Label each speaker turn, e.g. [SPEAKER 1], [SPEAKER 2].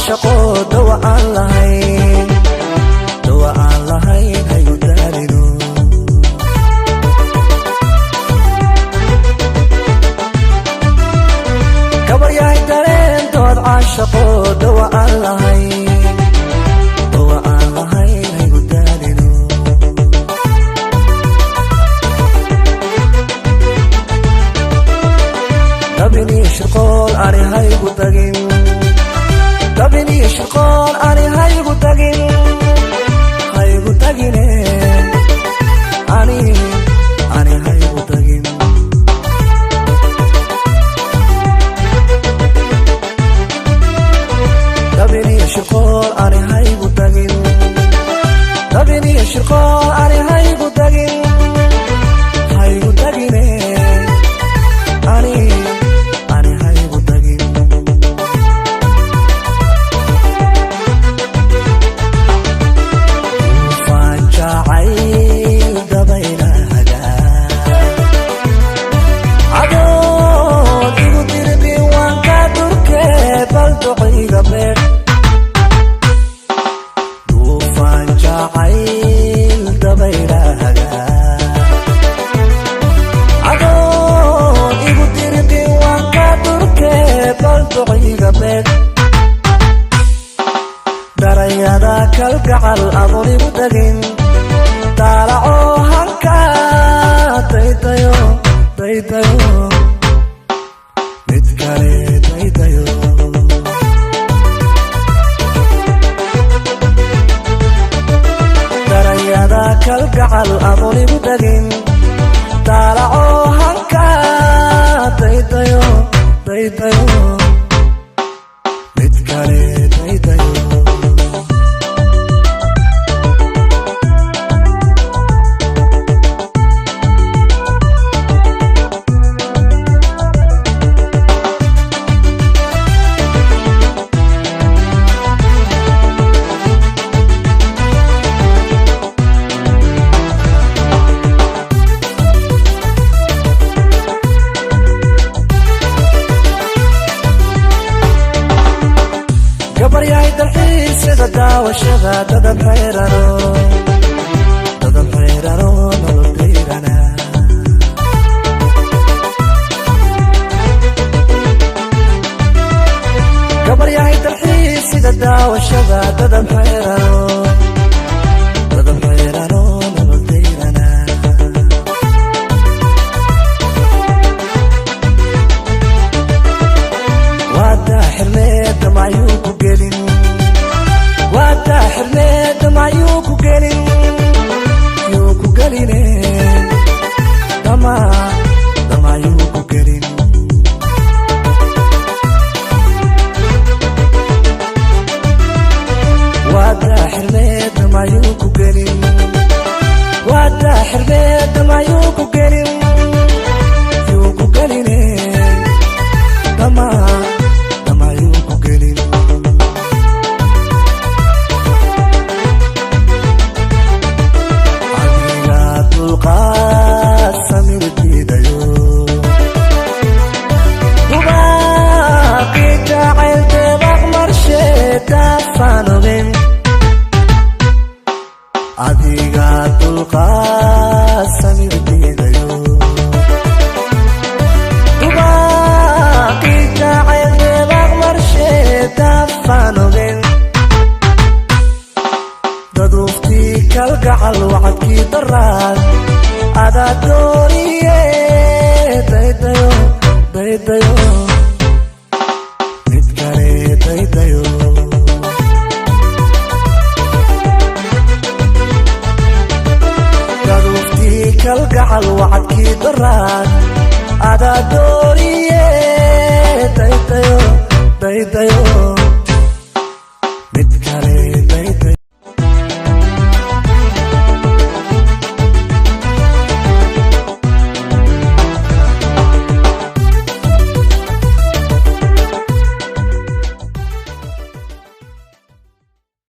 [SPEAKER 1] عاشقو دواء اللهين دواء اللهين هيو دالينو كبر يا هيدارين دود عاشقو دواء اللهين دواء اللهين هيو دالينو دبني شرقول أري هيو داقين دبني شرقول أري هيو داقين هيو داقين أري هيو داقين دبني شرقول أري هيو داقين دبني شرقول أري هيو داقين هيو داقين أري هيو داقين وفان جاعيل دبينا هدا عدود إيقو تربي وانكا تركي بلدقي قبير وفان جاعيل دبينا هدا عدود إيقو تربي وانكا تركي بلدقي قبير darayada kalgacal adoon igu dagin daalaco halka daydayo mid kale daydayo darayada kalgacal adoon igu dagin daalaco halka daydayo mid kale daydayo gabar yahay dalxiisada daawashada dadab xeyrano nolol dayrana gabar yahay dalxiisada daawashada dadab xeyrano nolol dayrana waada xirneeda mayuu ku gelin waada xirneeda mayuu ku gelin yuu ku geline damayuu ku gelin waada xirneeda mayuu ku gelin waada xirneeda mayuu ku gelin yuu ku geline damayuu ku gelin adiga dulqaad samir diidayo dubaaqii jacayl deebaq marsheedafaan ogin adiga dulqaad samir diidayo dubaaqii jacayl deebaq marsheedafaan ogin daduuftii kalgacal wacadkii daraad adaa dooniye daydayo mid kale daydayo daduuftii kalgacal wacadkii daraad adaa dooniye daydayo